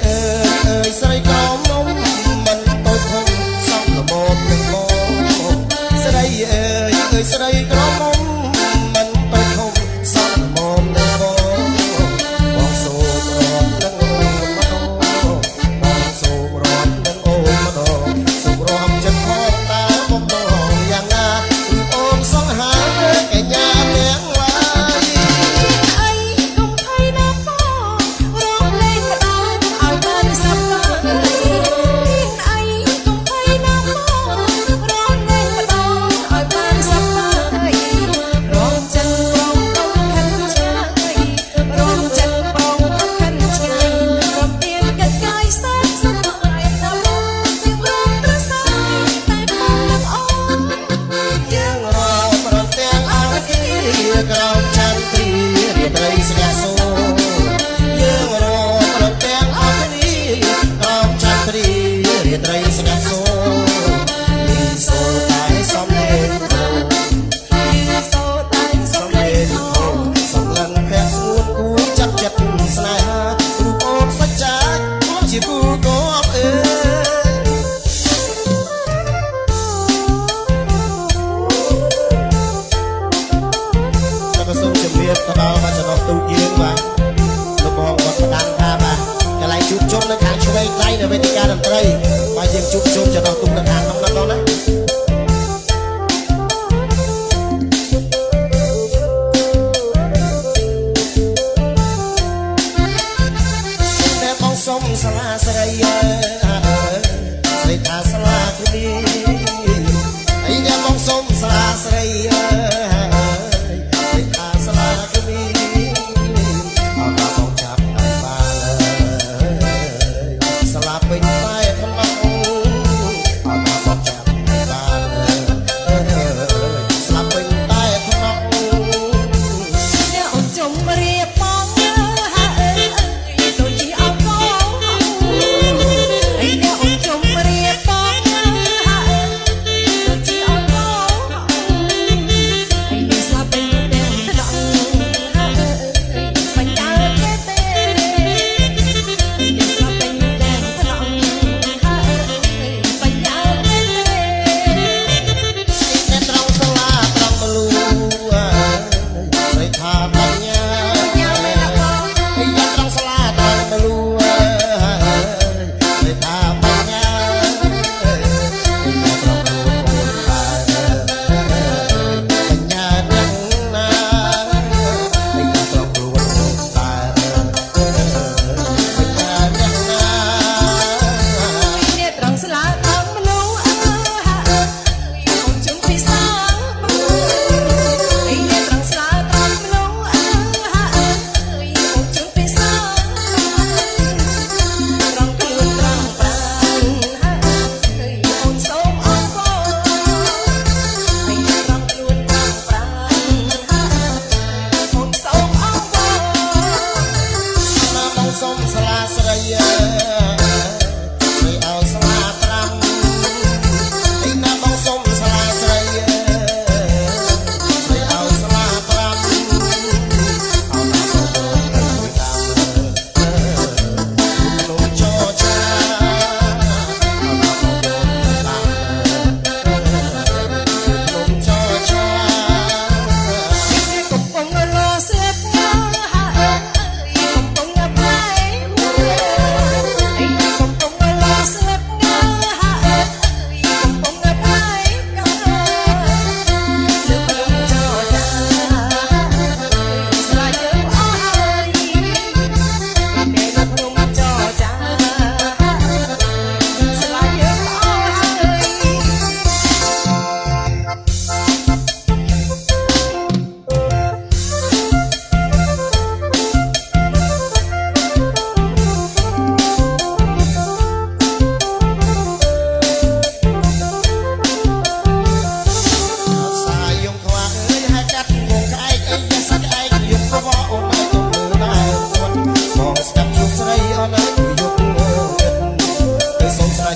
អើយស្រីក្រមុំមិនតូចធំសំលមមនឹងបងស្រីអើយស្រីក្រមុំមិនតូចធំសំលមមនឹងបងសូមរំនឹងអូនម្ដងបងសូមរំនឹងអូនម្ដងសូមរំចិត្តផងតើបំដងយ៉ាងណាអូនសង្ហាកញ្ញាទាំងឡាយអីកុំភ័យណាបងរំលែងម្ដងឲ្យបានសប្បាយអីកុំភ័យណាបងរំលែងម្ដងឲ្យបានសប្បាយរំចិត្តបងទៅខាងឆ្ងាយរំចិត្តបងទៅខាងឆ្ងាយរំទៀនកាត់កាយស្ទើរសុខឲ្យដល់ទាំងរំត្រសៃតែបងនឹងអូនយើងរំប្រំទាំងអរគីក្រោមចន្ទទីរាត្រីស្ងាត់សូយើងរំប្រំទាំងអរគីក្រោមចន្ទទីរាត្រីស្ងាត់សូមីសូតែសំលេងមីសូតែសំលេងសំឡឹងភ័ក្រស្ងួនគួរចាប់ចិត្តស្នេហារូបអូនសច្ចាមកជាគូកបអើសូមជម្រាបទៅដល់បាច់ចំណោះទូកយើងបាទលោកបងគាត់ផ្ដាំថាបាទកន្លែងជួបជុំនៅខាងឆ្វេងដៃនៅវេទិកាតន្ត្រីបាទយើងជួបជុំចំណោះទូកនៅខាងក្នុងនោះណាតែបងសុំសាលាស្រីស្រីថាសាលាគ្នាអីតែបងសុំសាលាស្រី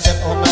ចិត្តអូន